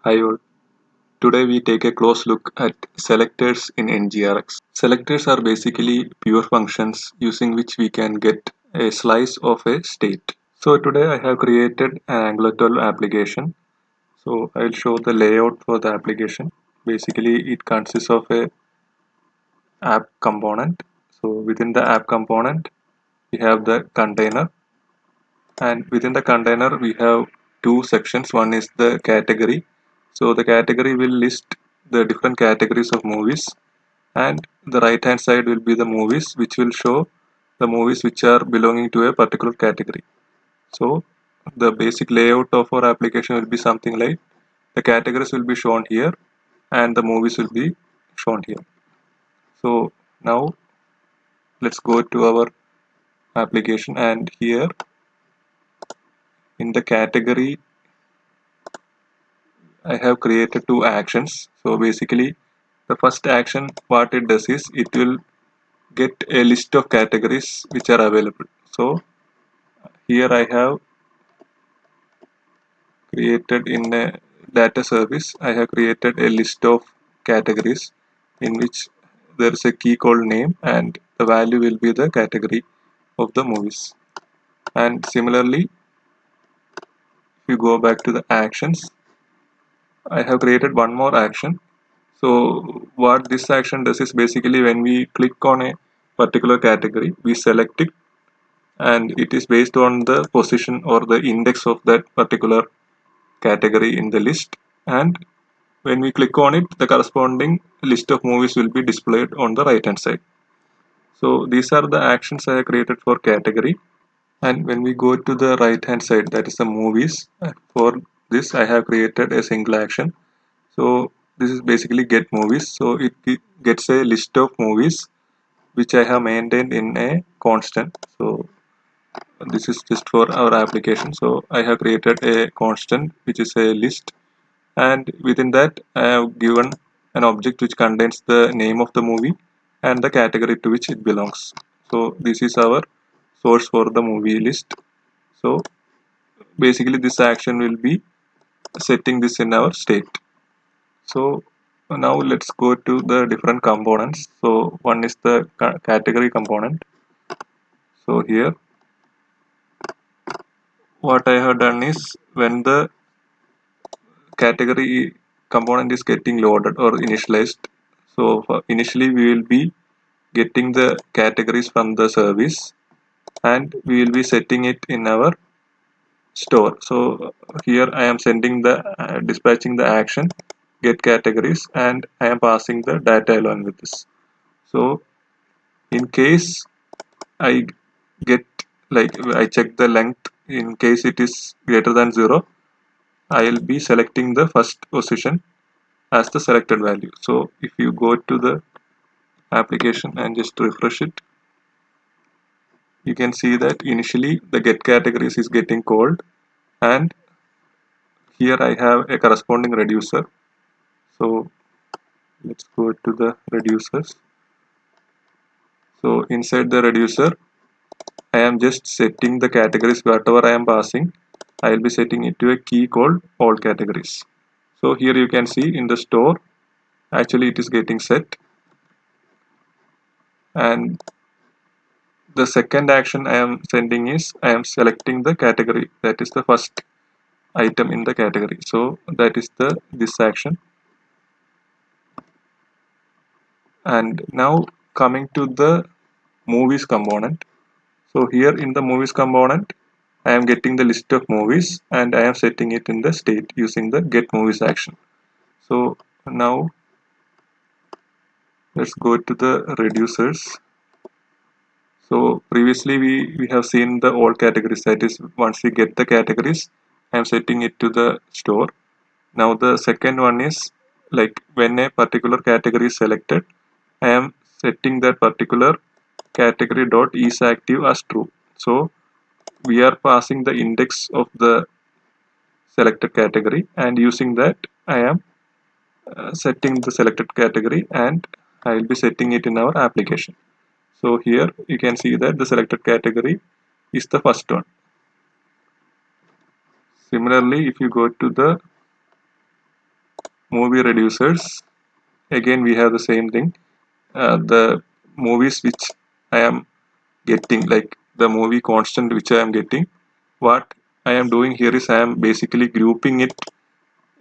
Hi all. Today we take a close look at selectors in NGRX. Selectors are basically pure functions using which we can get a slice of a state. So today I have created an Angular 12 application. So I'll show the layout for the application. Basically it consists of a app component. So within the app component we have the container, and within the container we have two sections. One is the category, so the category will list the different categories of movies, and the right hand side will be the movies which will show the movies which are belonging to a particular category. So the basic layout of our application will be something like the categories will be shown here and the movies will be shown here. So now let's go to our application, and here in the category I have created two actions. So basically the first action, what it does is it will get a list of categories which are available. So here I have created in a data service, I have created a list of categories in which there is a key called name, and the value will be the category of the movies. And similarly, if you go back to the actions, I have created one more action. So what this action does is basically when we click on a particular category, we select it, and it is based on the position or the index of that particular category in the list. And when we click on it, the corresponding list of movies will be displayed on the right hand side. So these are the actions I have created for category. And when we go to the right hand side, that is the movies, for this I have created a single action. So this is basically get movies. So it gets a list of movies which I have maintained in a constant. So this is just for our application. So I have created a constant which is a list, and within that I have given an object which contains the name of the movie and the category to which it belongs. So this is our source for the movie list. So basically this action will be setting this in our state. So now let's go to the different components. So one is the category component. So here what I have done is when the category component is getting loaded or initialized, so initially we will be getting the categories from the service, and we will be setting it in our store. So here I am sending the dispatching the action get categories, and I am passing the data along with this. So in case I get, like, I check the length, in case it is greater than 0, I will be selecting the first position as the selected value. So if you go to the application and just refresh it, you can see that initially the get categories is getting called, and here I have a corresponding reducer. So let's go to the reducers. So inside the reducer I am just setting the categories. Whatever I am passing, I will be setting it to a key called all categories. So here you can see in the store actually it is getting set, and the second action I am sending is I am selecting the category, that is the first item in the category. So that is the this action. And now coming to the movies component. So here in the movies component I am getting the list of movies, and I am setting it in the state using the get movies action. So now let's go to the reducers. So previously we have seen the all categories, that is once we get the categories I am setting it to the store. Now the second one is, like, when a particular category is selected, I am setting that particular category dot is active as true. So we are passing the index of the selected category, and using that I am setting the selected category, and I will be setting it in our application. So here you can see that the selected category is the first one. Similarly, if you go to the movie reducers. Again, we have the same thing. The movies which I am getting, like the movie constant which I am getting, what I am doing here is I am basically grouping it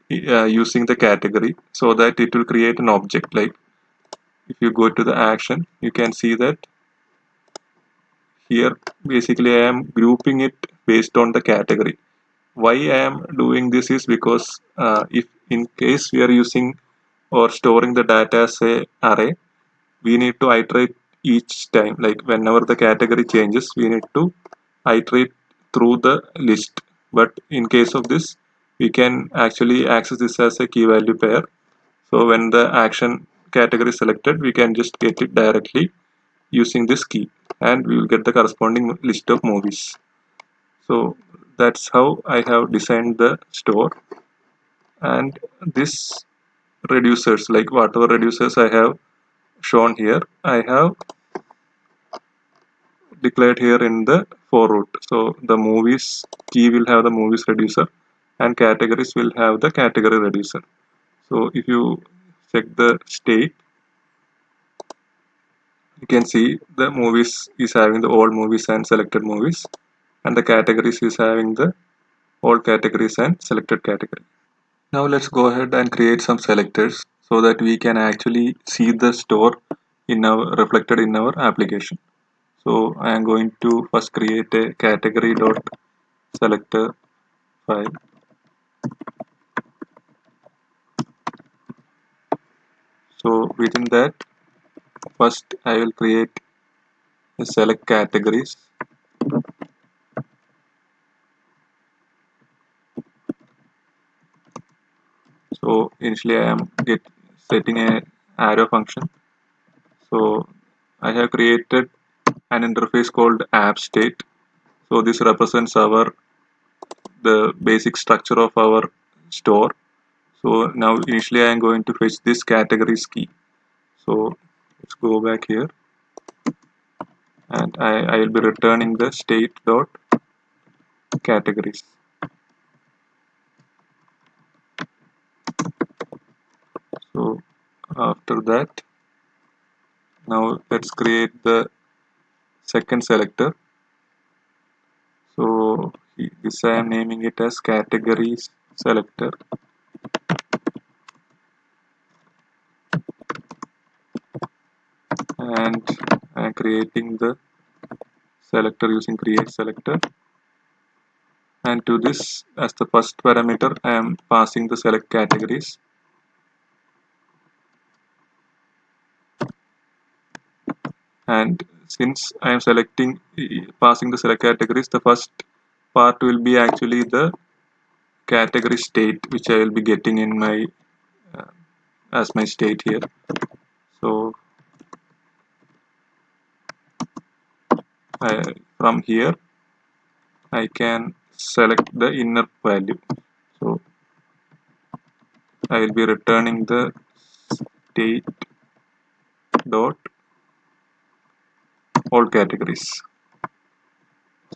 using the category so that it will create an object. Like if you go to the action, you can see that here basically I am grouping it based on the category. Why I am doing this is because if in case we are using or storing the data as a array, we need to iterate each time. Like whenever the category changes, we need to iterate through the list. But in case of this, we can actually access this as a key value pair. So when the action category is selected, we can just get it directly using this key, and we will get the corresponding list of movies. So that's how I have designed the store. And this reducers, like whatever reducers I have shown here, I have declared here in the for root. So the movies key will have the movies reducer and categories will have the category reducer. So if you check the state, you can see the movies is having the all movies and selected movies, and the categories is having the all categories and selected category. Now let's go ahead and create some selectors so that we can actually see the store in our reflected in our application. So I am going to first create a category dot selector file. So within that, first I will create a select categories. So initially I am setting a arrow function. So I have created an interface called app state. So this represents our the basic structure of our store. So now initially I am going to fetch this categories key. So let's go back here, and I will be returning the state dot categories. So after that, now let's create the second selector. So this I am naming it as categories selector, and I am creating the selector using create selector, and to this as the first parameter I am passing the select categories, and since I am selecting passing the select categories, the first part will be actually the category state which I will be getting in my uh, as my state here. So from here I can select the inner value. So I will be returning the state dot all categories.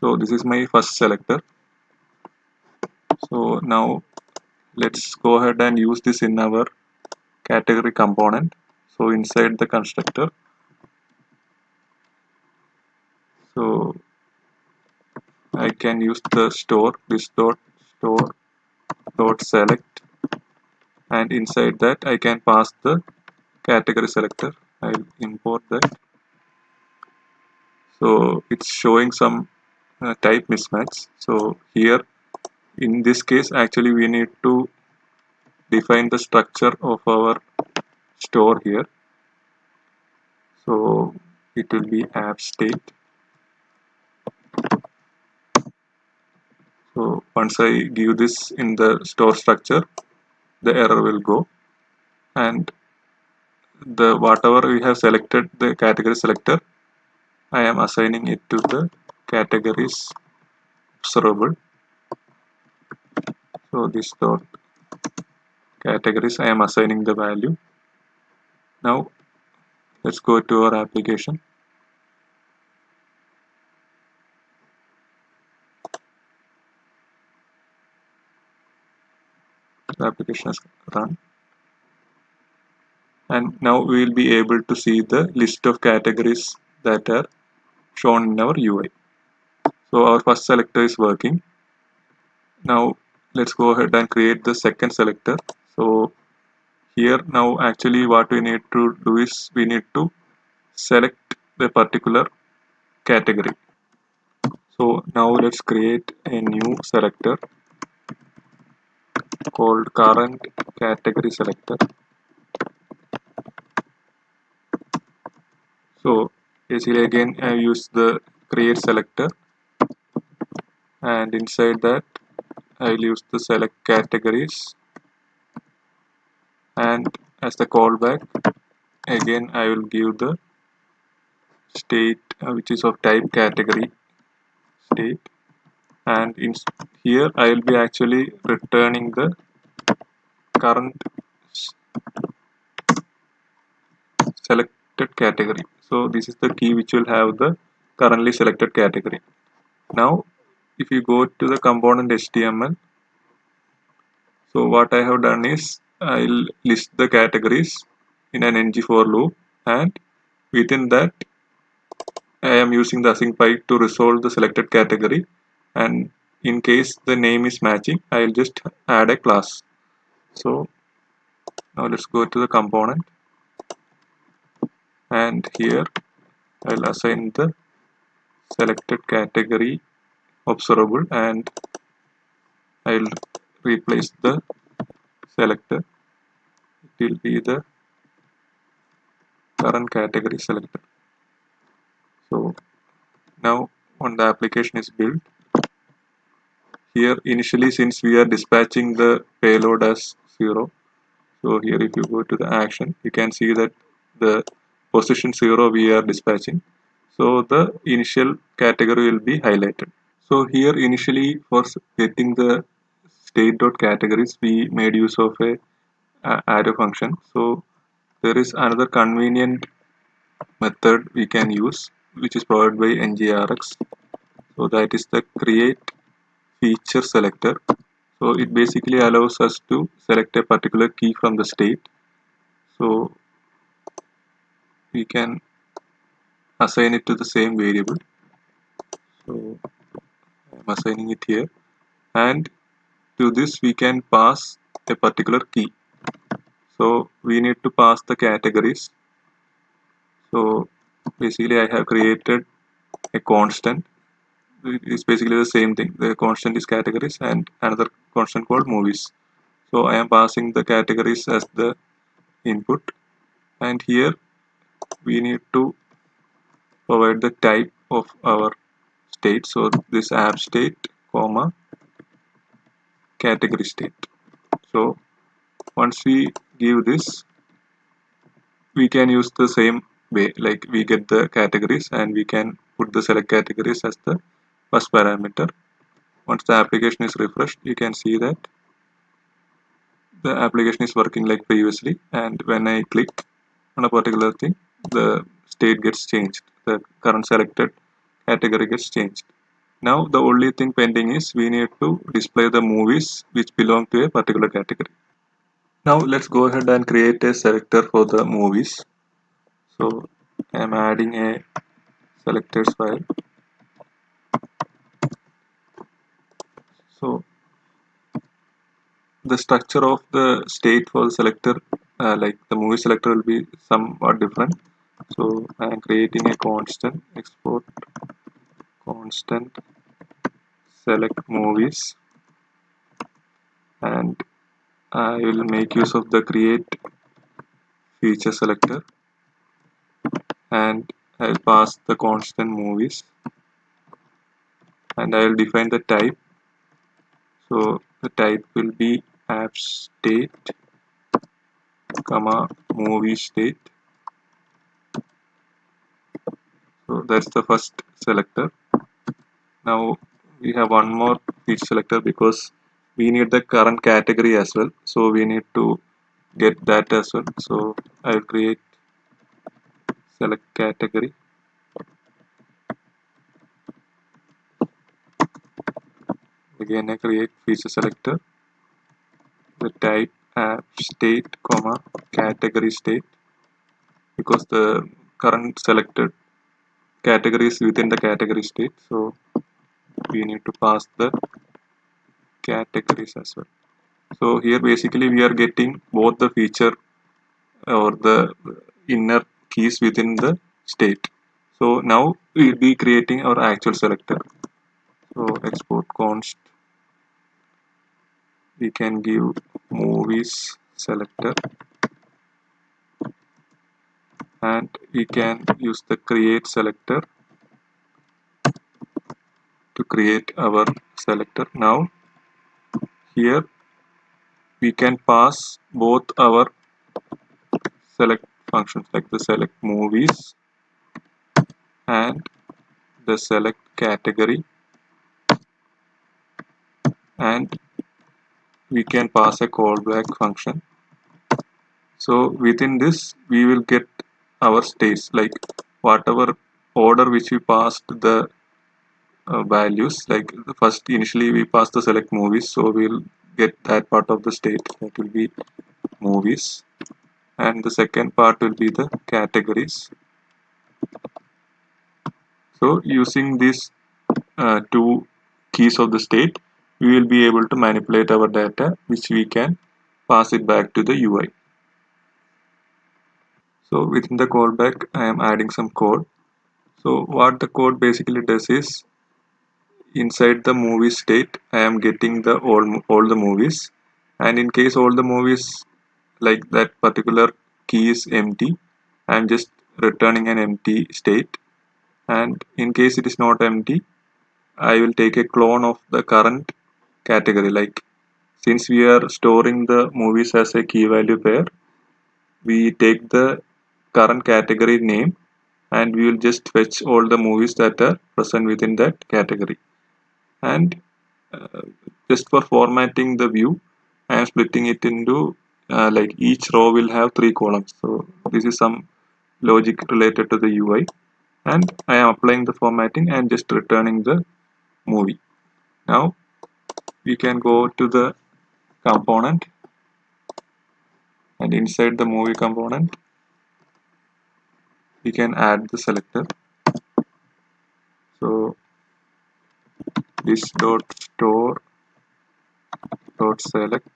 So this is my first selector. So now let's go ahead and use this in our category component. So inside the constructor, so I can use the store this dot store dot select, and inside that I can pass the category selector. I'll import that. So it's showing some type mismatch. So here in this case actually we need to define the structure of our store here. So it will be app state. So once I give this in the store structure, the error will go, and the whatever we have selected the category selector, I am assigning it to the categories observable. So this dot categories I am assigning the value. Now let's go to our application. The application is run. and now we will be able to see the list of categories that are shown in our UI. So our first selector is working. Now let's go ahead and create the second selector. So here now actually what we need to do is we need to select the particular category. So now let's create a new selector called current category selector. So basically again I use the create selector, and inside that I'll use the select categories, and as the callback again I will give the state which is of type category state, and in here I will be actually returning the current selected category. So this is the key which will have the currently selected category. Now if you go to the component HTML, so what I have done is I'll list the categories in an ng-for loop, and within that I am using the async pipe to resolve the selected category, and in case the name is matching I'll just add a class. So now let's go to the component, and here I'll assign the selected category observable, and I'll replace the selector. It will be the current category selector. So now when the application is built, here initially since we are dispatching the payload as 0, so here if you go to the action you can see that the position 0 we are dispatching, so the initial category will be highlighted. So here initially for getting the state.categories we made use of a arrow function. So there is another convenient method we can use which is provided by ngrx. So that is the create feature selector. So it basically allows us to select a particular key from the state. So we can assign it to the same variable. So I'm assigning it here, and to this we can pass a particular key. So we need to pass the categories. So basically I have created a constant. It's basically the same thing. The constant is categories and another constant called movies. So I am passing the categories as the input, and here we need to provide the type of our state. So this app state comma category state. So once we give this, we can use the same way, like we get the categories and we can put the select categories as the first parameter. Once the application is refreshed, you can see that the application is working like previously, and when I click on a particular thing, the state gets changed, the current selected category gets changed. Now the only thing pending is we need to display the movies which belong to a particular category. Now let's go ahead and create a selector for the movies. So I am adding a selectors file. So the structure of the state for the selector, like the movie selector, will be somewhat different. So I am creating a constant export constant select movies, and I will make use of the create feature selector, and I'll pass the constant movies, and I'll define the type. So the type will be app state comma movie state. So that's the first selector. Now we have one more feature selector because we need the current category as well. So we need to get that as well. So I'll create select category. Again I create feature selector. The type app state comma category state. because the current selected category is within the category state, so we need to pass the categories as well. So here basically we are getting both the feature or the inner keys within the state. So now we'll be creating our actual selector. So export const, we can give movies selector, and we can use the create selector to create our selector. Now here we can pass both our select functions, like the select movies and the select category, and we can pass a callback function. So within this we will get our states, like whatever order which we passed the values, like the first initially we pass the select movies, so we'll get that part of the state, that will be movies, and the second part will be the categories. So using these two keys of the state, we will be able to manipulate our data, which we can pass it back to the UI. So within the callback I am adding some code. So what the code basically does is, inside the movie state I am getting the all the movies, and in case all the movies like that particular key is empty, I am just returning an empty state, and in case it is not empty, I will take a clone of the current category. Like, since we are storing the movies as a key value pair, we take the current category name and we will just fetch all the movies that are present within that category. And uh, just for formatting the view, I am splitting it into like each row will have 3 columns. So this is some logic related to the UI, and I am applying the formatting and just returning the movie. Now we can go to the component, and inside the movie component we can add the selector. So this dot store dot select,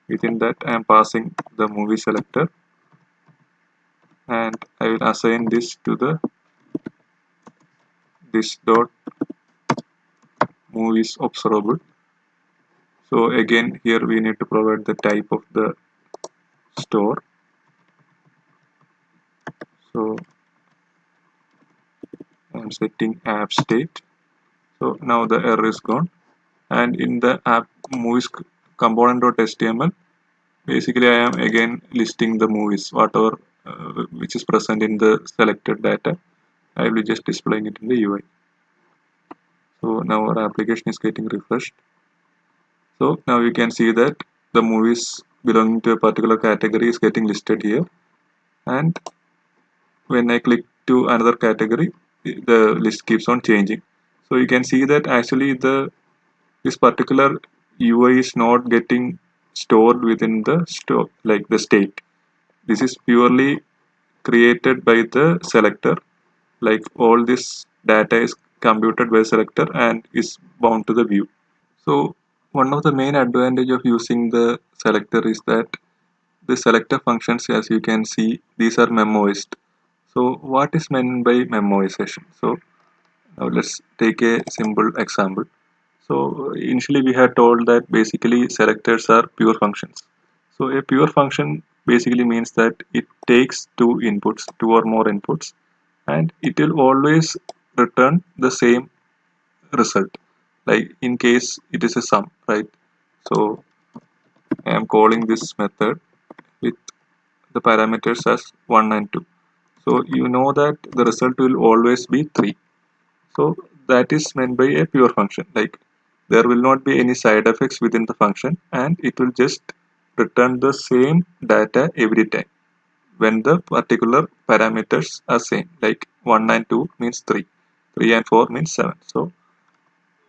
within that I am passing the movie selector, and I will assign this to the this dot movies observable. So again here we need to provide the type of the store. So I am setting app state. So now the error is gone, and in the app movies component.html, basically I am again listing the movies whatever which is present in the selected data. I will be just displaying it in the UI. So now our application is getting refreshed. So now you can see that the movies belonging to a particular category is getting listed here, and when I click to another category, the list keeps on changing. So you can see that actually this particular UI is not getting stored within the store, like the state. This is purely created by the selector, like all this data is computed by selector and is bound to the view. So one of the main advantage of using the selector is that the selector functions, as you can see, these are memoized. So what is meant by memoization? So now let's take a simple example. So initially we had told that basically selectors are pure functions. So a pure function basically means that it takes two or more inputs, and it will always return the same result. Like in case it is a sum, right? So I am calling this method with the parameters as 1 and 2. So you know that the result will always be 3. So that is meant by a pure function. Like there will not be any side effects within the function, and it will just return the same data every time when the particular parameters are same. Like 1 and 2 means 3, 3 and 4 means 7. So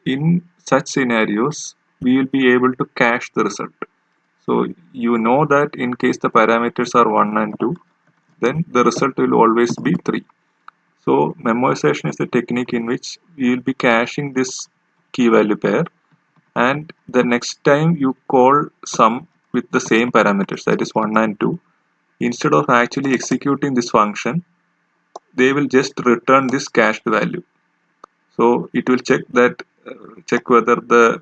in such scenarios, we will be able to cache the result. So you know that in case the parameters are 1 and 2, then the result will always be 3. So memoization is a technique in which you will be caching this key value pair, and the next time you call sum with the same parameters, that is 1 and 2, instead of actually executing this function, they will just return this cached value. So it will check whether the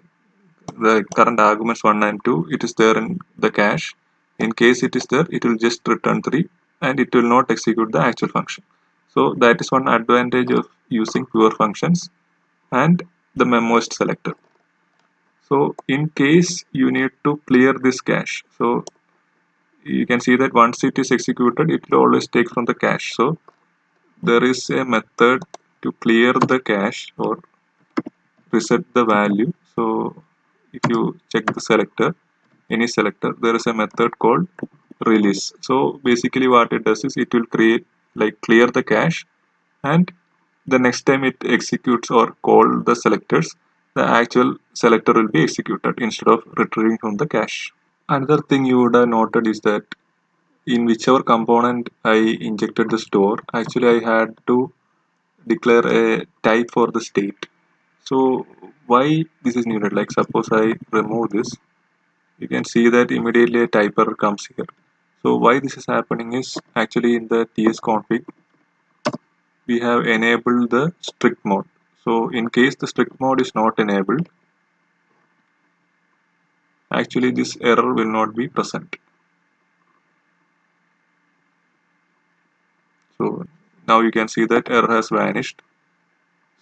current arguments 1 and 2 it is there in the cache. In case it is there, it will just return 3 and it will not execute the actual function. So that is one advantage of using pure functions and the memoized selector. So in case you need to clear this cache, so you can see that once it is executed, it will always take from the cache. So there is a method to clear the cache or reset the value. So if you check the selector, any selector, there is a method called release. So basically what it does is it will create, like, clear the cache, and the next time it executes or call the selectors, the actual selector will be executed instead of retrieving from the cache. Another thing you would have noted is that in whichever component I injected the store, actually I had to declare a type for the state. So why this is needed? Like, suppose I remove this, you can see that immediately a type error comes here. So why this is happening is actually in the tsconfig we have enabled the strict mode. So in case the strict mode is not enabled, actually this error will not be present. So now you can see that error has vanished.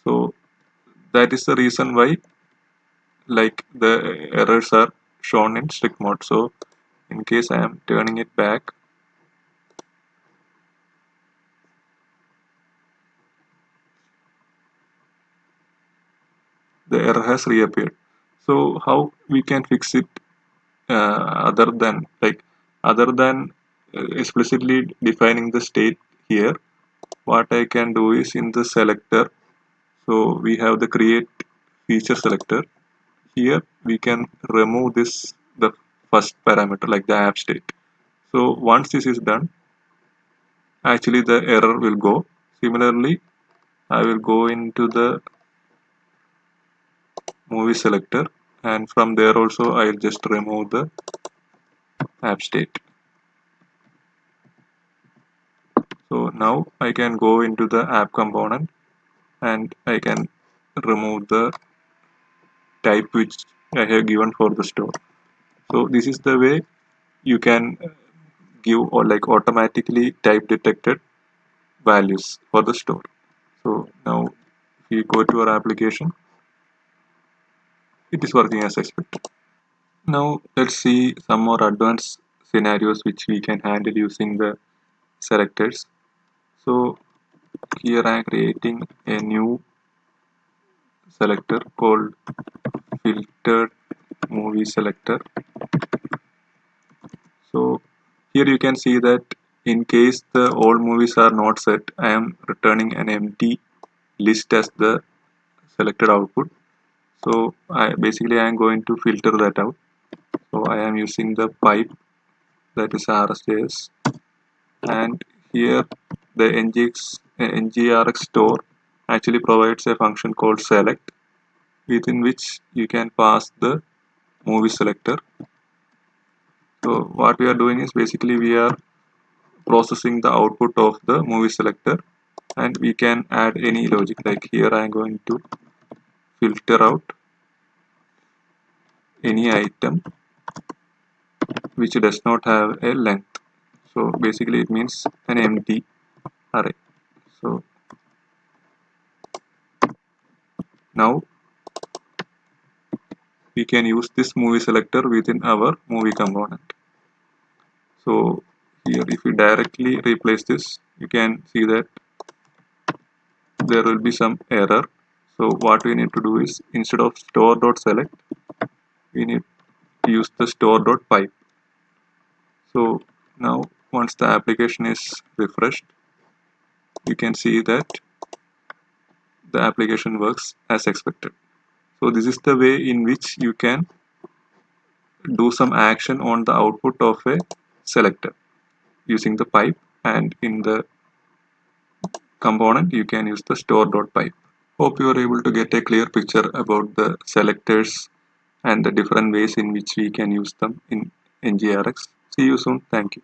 So that is the reason why, like, the errors are shown in strict mode. So in case I am turning it back, the error has reappeared. So how we can fix it, other than, explicitly defining the state here? What I can do is in the selector, so we have the create feature selector. Here we can remove this, the first parameter, like the app state. So once this is done, actually the error will go. Similarly, I will go into the movie selector, and from there also I'll just remove the app state. So now I can go into the app component and I can remove the type which I have given for the store. So this is the way you can give, or like, automatically type detected values for the store. So now if you go to our application, it is working as expected. Now let's see some more advanced scenarios which we can handle using the selectors. So here I am creating a new selector called filtered movie selector. So here you can see that in case the all movies are not set, I am returning an empty list as the selected output. So I am going to filter that out. So I am using the pipe, that is RSJS, and here the NGRX store actually provides a function called select, within which you can pass the movie selector. So what we are doing is basically we are processing the output of the movie selector, and we can add any logic. Like here I am going to filter out any item which does not have a length. So basically it means an empty array. So now we can use this movie selector within our movie component. So here if we directly replace this, you can see that there will be some error. So what we need to do is, instead of store.select, we need to use the store.pipe. So now once the application is refreshed, you can see that the application works as expected. So this is the way in which you can do some action on the output of a selector using the pipe. and in the component you can use the store.pipe. Hope you are able to get a clear picture about the selectors and the different ways in which we can use them in NGRX. See you soon. Thank you.